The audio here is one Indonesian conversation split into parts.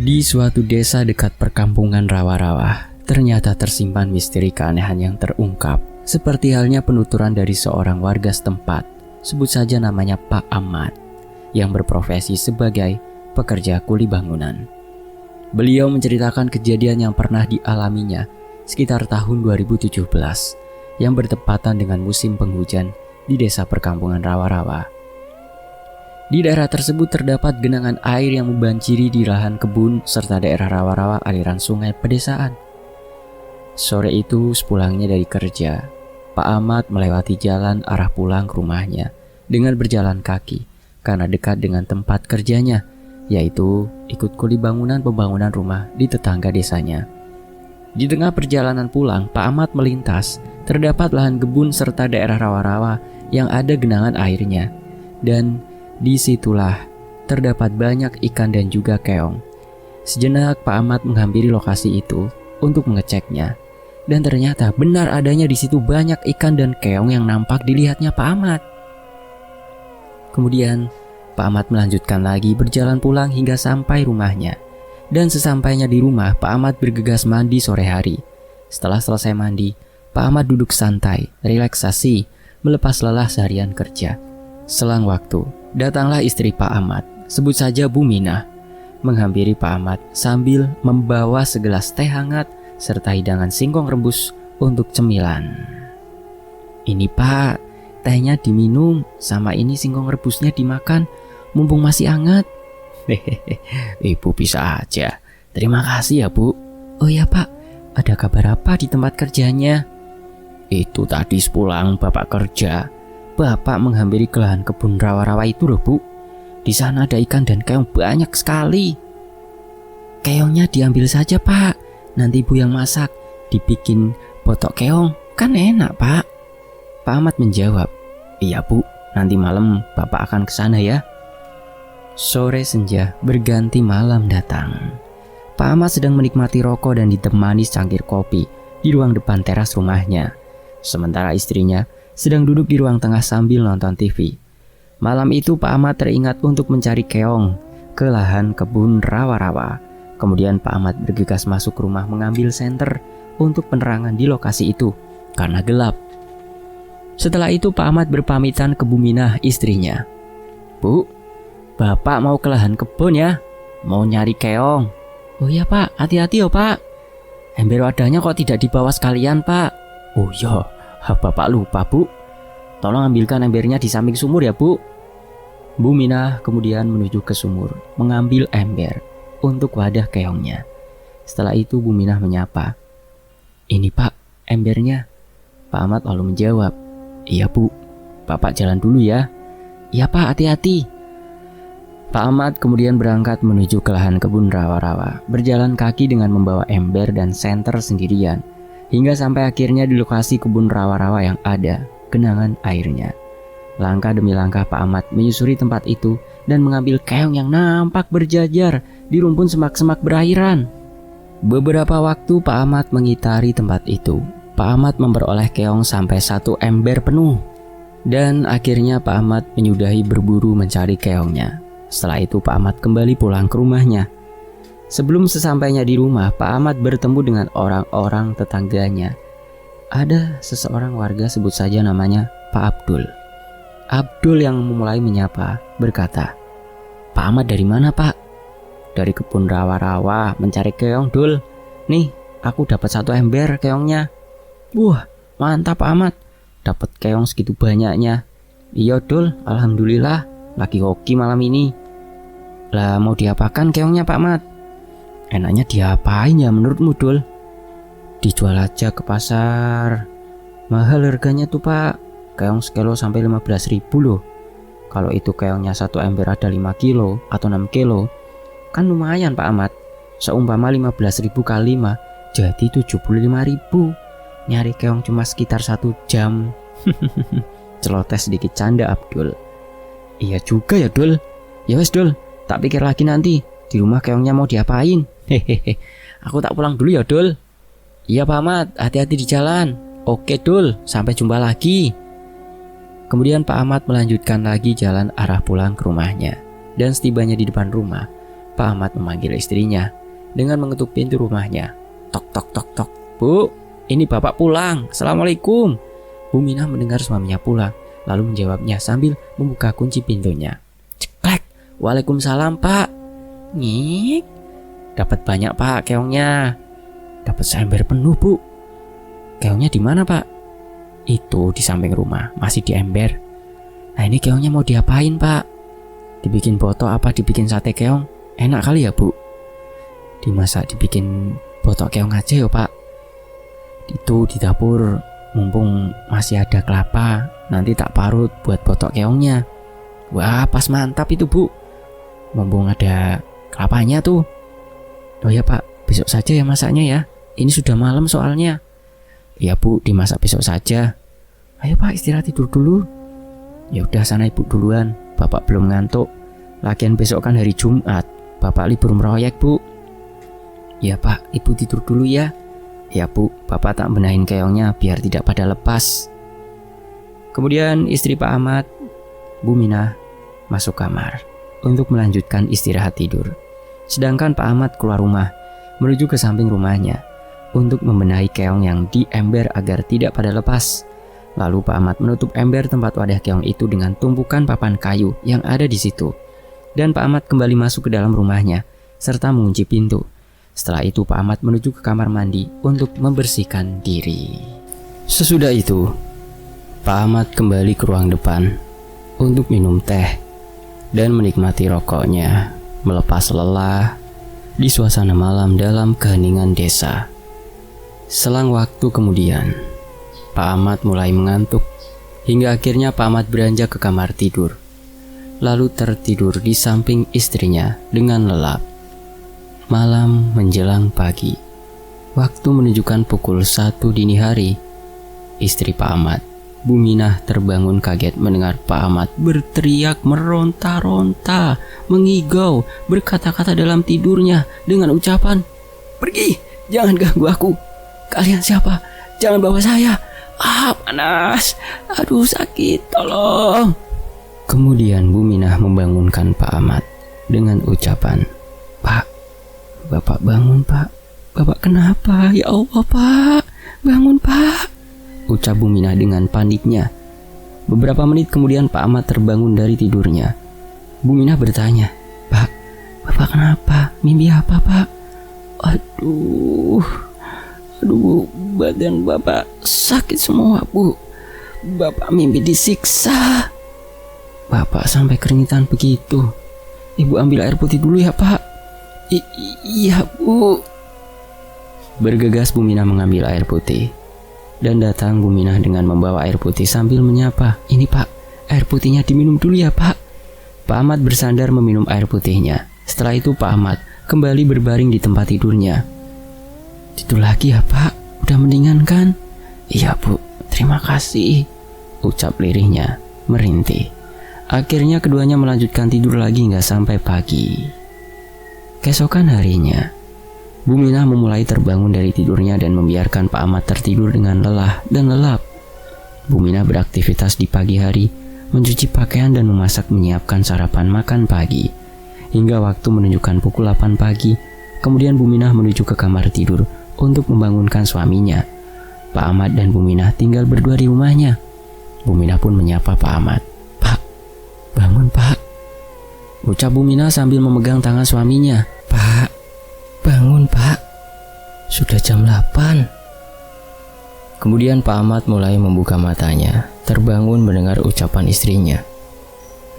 Di suatu desa dekat perkampungan rawa-rawa, ternyata tersimpan misteri keanehan yang terungkap. Seperti halnya penuturan dari seorang warga setempat, sebut saja namanya Pak Ahmad, yang berprofesi sebagai pekerja kuli bangunan. Beliau menceritakan kejadian yang pernah dialaminya sekitar tahun 2017, yang bertepatan dengan musim penghujan di desa perkampungan rawa-rawa. Di daerah tersebut terdapat genangan air yang membanjiri di lahan kebun serta daerah rawa-rawa aliran sungai pedesaan. Sore itu sepulangnya dari kerja, Pak Ahmad melewati jalan arah pulang ke rumahnya dengan berjalan kaki karena dekat dengan tempat kerjanya, yaitu ikut kuli bangunan pembangunan rumah di tetangga desanya. Di tengah perjalanan pulang, Pak Ahmad melintas terdapat lahan kebun serta daerah rawa-rawa yang ada genangan airnya, dan disitulah terdapat banyak ikan dan juga keong. Sejenak Pak Ahmad menghampiri lokasi itu untuk mengeceknya, dan ternyata benar adanya di situ banyak ikan dan keong yang nampak dilihatnya Pak Ahmad. Kemudian Pak Ahmad melanjutkan lagi berjalan pulang hingga sampai rumahnya. Dan sesampainya di rumah, Pak Ahmad bergegas mandi sore hari. Setelah selesai mandi, Pak Ahmad duduk santai, relaksasi, melepas lelah seharian kerja. Selang waktu, datanglah istri Pak Ahmad, sebut saja Bu Minah, menghampiri Pak Ahmad sambil membawa segelas teh hangat serta hidangan singkong rebus untuk cemilan. Ini Pak, tehnya diminum, sama ini singkong rebusnya dimakan, mumpung masih hangat. Ibu bisa aja. Terima kasih ya Bu. Oh ya Pak, ada kabar apa di tempat kerjanya? Itu tadi sepulang Bapak kerja, Bapak menghampiri ke lahan kebun rawa-rawa itu loh Bu. Di sana ada ikan dan keong banyak sekali. Keongnya diambil saja Pak, nanti Ibu yang masak, dibikin botok keong, kan enak Pak. Pak Ahmad menjawab, iya Bu, nanti malam Bapak akan ke sana ya. Sore senja berganti malam datang. Pak Ahmad sedang menikmati rokok dan ditemani secangkir kopi di ruang depan teras rumahnya. Sementara istrinya sedang duduk di ruang tengah sambil nonton TV. Malam itu Pak Ahmad teringat untuk mencari keong ke lahan kebun rawa-rawa. Kemudian Pak Ahmad bergegas masuk ke rumah mengambil senter untuk penerangan di lokasi itu karena gelap. Setelah itu Pak Ahmad berpamitan ke Bu Minah istrinya. Bu, Bapak mau ke lahan kebun ya? Mau nyari keong? Oh iya Pak, hati-hati ya Pak. Ember wadahnya kok tidak dibawa sekalian Pak? Oh iya, Bapak lupa Bu. Tolong ambilkan embernya di samping sumur ya Bu. Bu Minah kemudian menuju ke sumur, mengambil ember untuk wadah keongnya. Setelah itu Bu Minah menyapa. Ini Pak, embernya. Pak Ahmad lalu menjawab, iya Bu, Bapak jalan dulu ya. Iya Pak, hati-hati. Pak Ahmad kemudian berangkat menuju ke lahan kebun rawa-rawa, berjalan kaki dengan membawa ember dan senter sendirian, hingga sampai akhirnya di lokasi kebun rawa-rawa yang ada genangan airnya. Langkah demi langkah Pak Ahmad menyusuri tempat itu dan mengambil keong yang nampak berjajar di rumpun semak-semak berairan. Beberapa waktu Pak Ahmad mengitari tempat itu. Pak Ahmad memperoleh keong sampai 1 ember penuh. Dan akhirnya Pak Ahmad menyudahi berburu mencari keongnya. Setelah itu Pak Ahmad kembali pulang ke rumahnya. Sebelum sesampainya di rumah, Pak Ahmad bertemu dengan orang-orang tetangganya. Ada seseorang warga, sebut saja namanya Pak Abdul. Abdul yang memulai menyapa berkata, Pak Ahmad dari mana Pak? Dari kebun rawa-rawa mencari keong Dul. Nih, aku dapat 1 ember keongnya. Wah, mantap Pak Ahmad, dapat keong segitu banyaknya. Iya Dul, alhamdulillah, lagi hoki malam ini. Lah mau diapakan keongnya Pak Ahmad? Enaknya diapain ya menurutmu Dul? Dijual aja ke pasar. Mahal harganya tuh Pak, keong sekilo sampai 15.000 loh. Kalau itu keongnya 1 ember ada 5 kilo atau 6 kilo, kan lumayan Pak Ahmad. Seumpama 15.000 kali 5 jadi 75.000. Nyari keong cuma sekitar 1 jam. Celoteh sedikit canda Abdul. Iya juga ya Dul. Ya wes Dul, tak pikir lagi nanti. Di rumah keongnya mau diapain? Hehehe. Aku tak pulang dulu ya Dul. Iya Pak Ahmad, hati-hati di jalan. Oke Dul, sampai jumpa lagi. Kemudian Pak Ahmad melanjutkan lagi jalan arah pulang ke rumahnya. Dan setibanya di depan rumah, Pak Pak Ahmad memanggil istrinya dengan mengetuk pintu rumahnya. Tok tok tok tok. Bu, ini bapak pulang. Assalamualaikum. Bu Minah mendengar suaminya pulang, lalu menjawabnya sambil membuka kunci pintunya. Ceklek. Waalaikumsalam Pak. Nyik. Dapat banyak Pak keongnya. Dapat seember penuh Bu. Keongnya di mana Pak? Itu di samping rumah, masih di ember. Nah ini keongnya mau diapain Pak? Dibikin botok apa dibikin sate keong? Enak kali ya Bu? Dimasak dibikin botok keong aja ya Pak. Itu di dapur, mumpung masih ada kelapa, nanti tak parut buat botok keongnya. Wah pas mantap itu Bu. Mumpung ada kelapanya tuh. Oh ya Pak, besok saja ya masaknya ya. Ini sudah malam soalnya. Ya Bu, dimasak besok saja. Ayo Pak istirahat tidur dulu. Ya udah sana Ibu duluan. Bapak belum ngantuk. Lagian besok kan hari Jumat. Bapak libur meroyek Bu. Ya Pak, Ibu tidur dulu ya. Ya Bu, Bapak tak benahin keongnya biar tidak pada lepas. Kemudian istri Pak Ahmad, Bu Minah, masuk kamar untuk melanjutkan istirahat tidur. Sedangkan Pak Ahmad keluar rumah menuju ke samping rumahnya untuk membenahi keong yang di ember agar tidak pada lepas. Lalu Pak Ahmad menutup ember tempat wadah keong itu dengan tumpukan papan kayu yang ada di situ. Dan Pak Ahmad kembali masuk ke dalam rumahnya serta mengunci pintu. Setelah itu Pak Ahmad menuju ke kamar mandi untuk membersihkan diri. Sesudah itu, Pak Ahmad kembali ke ruang depan untuk minum teh dan menikmati rokoknya, melepas lelah di suasana malam dalam keheningan desa. Selang waktu kemudian, Pak Ahmad mulai mengantuk hingga akhirnya Pak Ahmad beranjak ke kamar tidur, lalu tertidur di samping istrinya dengan lelap. Malam menjelang pagi, waktu menunjukkan pukul 1 dini hari. Istri Pak Ahmad, Bu Minah, terbangun kaget mendengar Pak Ahmad berteriak meronta-ronta, mengigau, berkata-kata dalam tidurnya dengan ucapan, "Pergi, jangan ganggu aku. Kalian siapa? Jangan bawa saya. Ah, panas. Aduh, sakit. Tolong." Kemudian Bu Minah membangunkan Pak Ahmad dengan ucapan, "Pak, Bapak bangun Pak. Bapak kenapa? Ya Allah Pak, bangun Pak," ucap Bu Minah dengan paniknya. Beberapa menit kemudian Pak Ahmad terbangun dari tidurnya. Bu Minah bertanya, "Pak, Bapak kenapa? Mimpi apa Pak?" Aduh, badan Bapak sakit semua Bu. Bapak mimpi disiksa. Bapak sampai keringitan begitu. Ibu ambil air putih dulu ya Pak. Iya Bu. Bergegas Bu Minah mengambil air putih. Dan datang Bu Minah dengan membawa air putih sambil menyapa, "Ini Pak, air putihnya diminum dulu ya Pak." Pak Ahmad bersandar meminum air putihnya. Setelah itu Pak Ahmad kembali berbaring di tempat tidurnya. "Tidur lagi ya Pak, udah mendingan kan?" "Iya Bu, terima kasih," ucap lirihnya merintih. Akhirnya keduanya melanjutkan tidur lagi hingga sampai pagi. Keesokan harinya, Bu Minah memulai terbangun dari tidurnya dan membiarkan Pak Ahmad tertidur dengan lelah dan lelap. Bu Minah beraktivitas di pagi hari, mencuci pakaian dan memasak menyiapkan sarapan makan pagi. Hingga waktu menunjukkan pukul 8 pagi, kemudian Bu Minah menuju ke kamar tidur untuk membangunkan suaminya. Pak Ahmad dan Bu Minah tinggal berdua di rumahnya. Bu Minah pun menyapa Pak Ahmad. "Pak, bangun Pak," ucap Bu Minah sambil memegang tangan suaminya. "Pak, bangun Pak, sudah jam 8. Kemudian Pak Ahmad mulai membuka matanya, terbangun mendengar ucapan istrinya.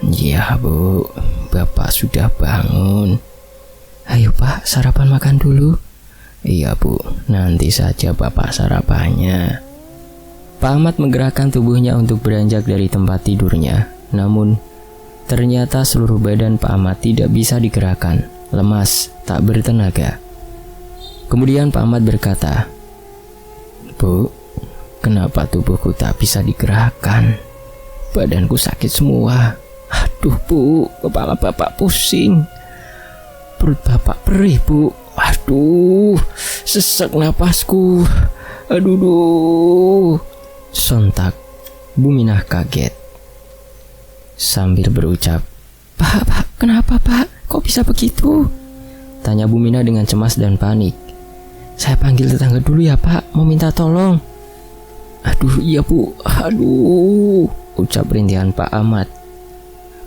"Ya Bu, Bapak sudah bangun." "Ayo Pak, sarapan makan dulu." "Iya Bu, nanti saja Bapak sarapannya." Pak Ahmad menggerakkan tubuhnya untuk beranjak dari tempat tidurnya. Namun, ternyata seluruh badan Pak Ahmad tidak bisa digerakkan, lemas, tak bertenaga. Kemudian Pak Ahmad berkata, "Bu, kenapa tubuhku tak bisa digerakkan? Badanku sakit semua. Aduh Bu, kepala Bapak pusing. Perut Bapak perih Bu. Aduh, sesak napasku. Aduh." Sontak Bu Minah kaget sambil berucap, Pak, kenapa Pak? Kok bisa begitu?" Tanya Bu Mina dengan cemas dan panik. Saya panggil tetangga dulu ya Pak, mau minta tolong. Aduh iya Bu, aduh, ucap rintihan Pak Ahmad.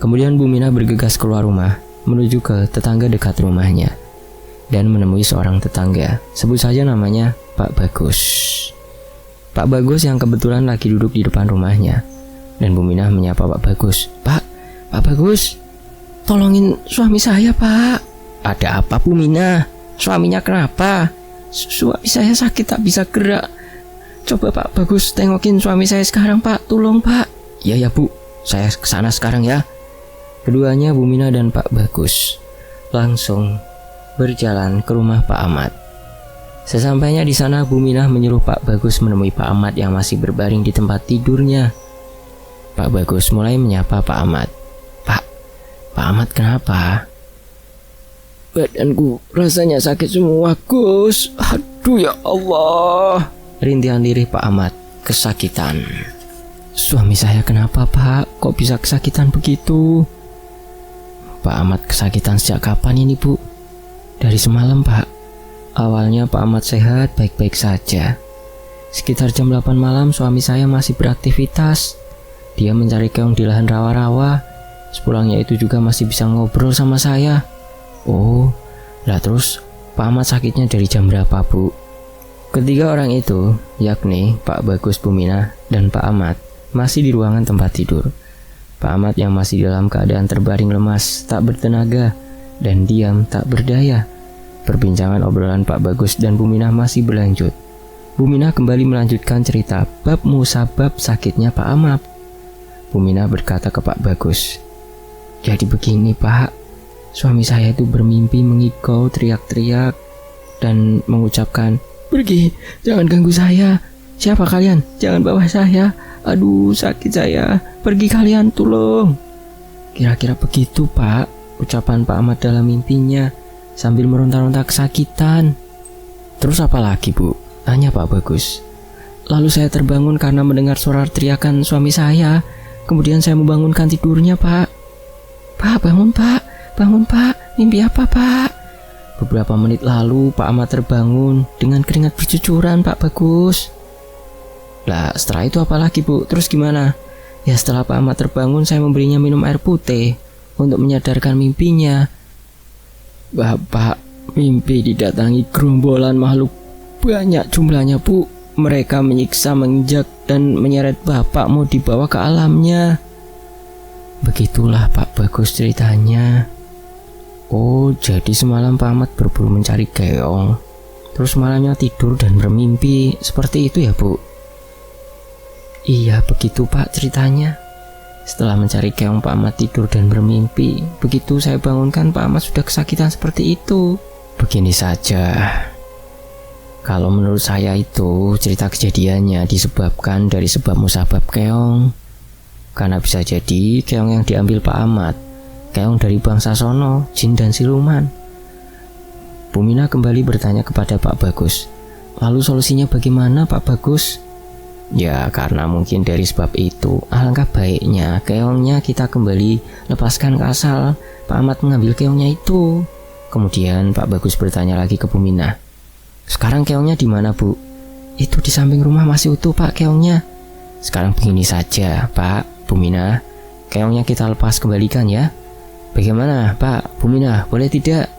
Kemudian Bu Mina bergegas keluar rumah, menuju ke tetangga dekat rumahnya, dan menemui seorang tetangga, sebut saja namanya Pak Bagus. Pak Bagus yang kebetulan lagi duduk di depan rumahnya. Dan Bu Mina menyapa Pak Bagus. Pak Bagus, tolongin suami saya Pak. Ada apa Bu Mina? Suaminya kenapa? Suami saya sakit tak bisa gerak. Coba Pak Bagus tengokin suami saya sekarang Pak, tolong Pak. Iya ya Bu, saya kesana sekarang ya. Keduanya Bu Mina dan Pak Bagus langsung berjalan ke rumah Pak Ahmad. Sesampainya di sana, Bu Mina menyuruh Pak Bagus menemui Pak Ahmad yang masih berbaring di tempat tidurnya. Pak Bagus mulai menyapa Pak Ahmad. Pak Ahmad kenapa? Badanku rasanya sakit semua Gus. Aduh ya Allah. Rintihan lirih Pak Ahmad kesakitan. Suami saya kenapa Pak? Kok bisa kesakitan begitu? Pak Ahmad kesakitan sejak kapan ini Bu? Dari semalam Pak. Awalnya Pak Ahmad sehat baik-baik saja. Sekitar jam 8 malam suami saya masih beraktivitas. Dia mencari keong di lahan rawa-rawa. Sepulangnya itu juga masih bisa ngobrol sama saya. Oh, lah terus Pak Ahmad sakitnya dari jam berapa Bu? Ketiga orang itu, yakni Pak Bagus, Bu Mina, dan Pak Ahmad, masih di ruangan tempat tidur. Pak Ahmad yang masih dalam keadaan terbaring lemas, tak bertenaga, dan diam tak berdaya. Perbincangan obrolan Pak Bagus dan Bu Mina masih berlanjut. Bu Mina kembali melanjutkan cerita bab musabab sakitnya Pak Ahmad. Bu Mina berkata ke Pak Bagus, jadi begini Pak, suami saya itu bermimpi mengigau teriak-teriak dan mengucapkan, pergi, jangan ganggu saya. Siapa kalian? Jangan bawa saya. Aduh sakit saya, pergi kalian, tolong. Kira-kira begitu Pak, ucapan Pak Ahmad dalam mimpinya sambil meronta-ronta kesakitan. Terus apa lagi Bu? Tanya Pak Bagus. Lalu saya terbangun karena mendengar suara teriakan suami saya. Kemudian saya membangunkan tidurnya Pak. Pak bangun Pak, mimpi apa Pak? Beberapa menit lalu Pak Ahmad terbangun dengan keringat bercucuran Pak Bagus. Lah setelah itu apa lagi Bu? Terus gimana? Ya setelah Pak Ahmad terbangun saya memberinya minum air putih untuk menyadarkan mimpinya. Bapak mimpi didatangi gerombolan makhluk banyak jumlahnya Bu. Mereka menyiksa, menginjak, dan menyeret Bapak mau dibawa ke alamnya. Begitulah Pak Bagus ceritanya. Oh, jadi semalam Pak Ahmad berburu mencari keong. Terus malamnya tidur dan bermimpi. Seperti itu ya Bu? Iya begitu Pak ceritanya. Setelah mencari keong Pak Ahmad tidur dan bermimpi. Begitu saya bangunkan Pak Ahmad sudah kesakitan seperti itu. Begini saja. Kalau menurut saya itu cerita kejadiannya disebabkan dari sebab musabab keong. Karena bisa jadi keong yang diambil Pak Ahmad keong dari bangsa sono, jin dan siluman. Bu Mina kembali bertanya kepada Pak Bagus. Lalu solusinya bagaimana Pak Bagus? Ya karena mungkin dari sebab itu alangkah baiknya keongnya kita kembali lepaskan ke asal Pak Ahmad mengambil keongnya itu. Kemudian Pak Bagus bertanya lagi ke Bu Mina. Sekarang keongnya di mana Bu? Itu di samping rumah masih utuh Pak keongnya. Sekarang begini saja Pak, Bu Mina, keongnya kita lepas kembalikan ya. Bagaimana Pak, Bu Mina, boleh tidak?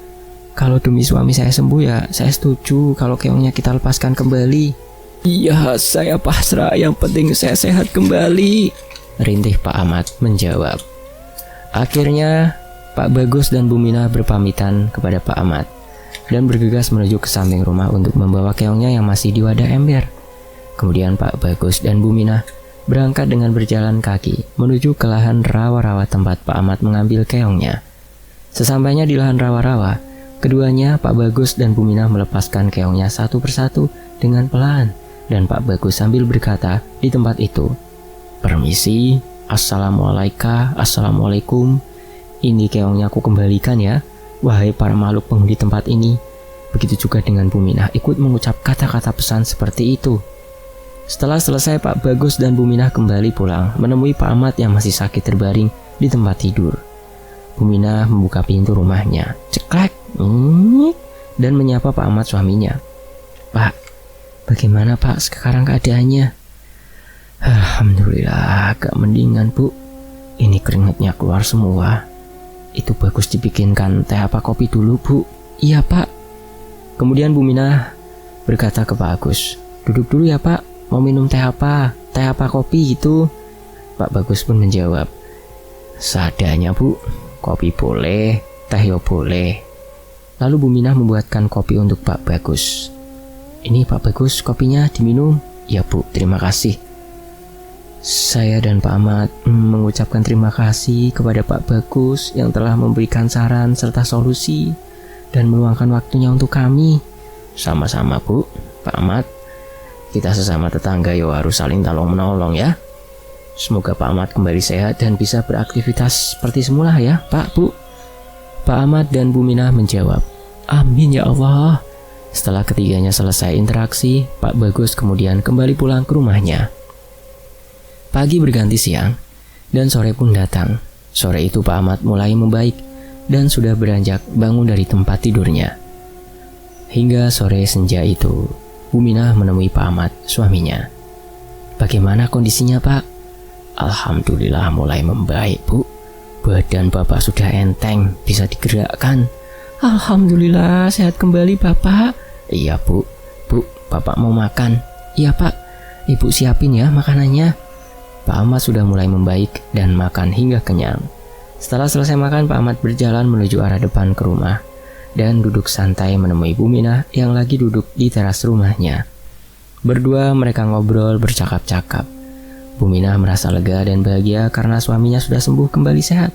Kalau demi suami saya sembuh ya saya setuju kalau keongnya kita lepaskan kembali. Iya, saya pasrah, yang penting saya sehat kembali, rintih Pak Ahmad menjawab. Akhirnya Pak Bagus dan Bu Mina berpamitan kepada Pak Ahmad dan bergegas menuju ke samping rumah untuk membawa keongnya yang masih di wadah ember. Kemudian Pak Bagus dan Bu Mina berangkat dengan berjalan kaki menuju ke lahan rawa-rawa tempat Pak Ahmad mengambil keongnya. Sesampainya di lahan rawa-rawa, keduanya Pak Bagus dan Bu Mina melepaskan keongnya satu persatu dengan pelan. Dan Pak Bagus sambil berkata di tempat itu, permisi, assalamualaikum, ini keongnya aku kembalikan ya, wahai para makhluk penghuni tempat ini. Begitu juga dengan Bu Mina ikut mengucap kata-kata pesan seperti itu. Setelah selesai Pak Bagus dan Bu Mina kembali pulang menemui Pak Ahmad yang masih sakit terbaring di tempat tidur. Bu Mina membuka pintu rumahnya, ceklek. dan menyapa Pak Ahmad suaminya. "Pak, bagaimana Pak sekarang keadaannya?" "Alhamdulillah agak mendingan Bu. Ini keringatnya keluar semua. Itu bagus dibikinkan teh apa kopi dulu Bu." "Iya Pak." Kemudian Bu Minah berkata ke Pak Agus, "Duduk dulu ya Pak, mau minum teh apa? Teh apa kopi gitu?" Pak Bagus pun menjawab, "Seadanya Bu, kopi boleh, teh yo boleh." Lalu Bu Minah membuatkan kopi untuk Pak Bagus. "Ini Pak Bagus, kopinya diminum." "Ya Bu, terima kasih." Saya dan Pak Ahmad mengucapkan terima kasih kepada Pak Bagus yang telah memberikan saran serta solusi dan meluangkan waktunya untuk kami. "Sama-sama Bu, Pak Ahmad. Kita sesama tetangga yo harus saling tolong menolong ya. Semoga Pak Ahmad kembali sehat dan bisa beraktivitas seperti semula ya Pak, Bu." Pak Ahmad dan Bu Minah menjawab, "Amin ya Allah." Setelah ketiganya selesai interaksi, Pak Bagus kemudian kembali pulang ke rumahnya. Pagi berganti siang, dan sore pun datang. Sore itu Pak Ahmad mulai membaik dan sudah beranjak bangun dari tempat tidurnya. Hingga sore senja itu, Bu Minah menemui Pak Ahmad, suaminya. "Bagaimana kondisinya Pak?" "Alhamdulillah mulai membaik Bu. Badan Bapak sudah enteng, bisa digerakkan." "Alhamdulillah sehat kembali Bapak." "Iya Bu. Bu, Bapak mau makan?" "Iya Pak, Ibu siapin ya makanannya." Pak Ahmad sudah mulai membaik dan makan hingga kenyang. Setelah selesai makan, Pak Ahmad berjalan menuju arah depan ke rumah dan duduk santai menemui Bu Minah yang lagi duduk di teras rumahnya. Berdua mereka ngobrol bercakap-cakap. Bu Minah merasa lega dan bahagia karena suaminya sudah sembuh kembali sehat.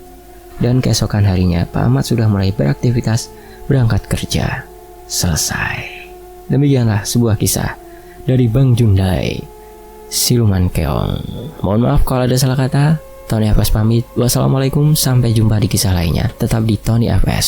Dan keesokan harinya Pak Ahmad sudah mulai beraktivitas berangkat kerja. Selesai. Demikianlah sebuah kisah dari Bang Jundai, Siluman Keong. Mohon maaf kalau ada salah kata. Tony FS pamit. Wassalamualaikum, sampai jumpa di kisah lainnya. Tetap di Tony FS.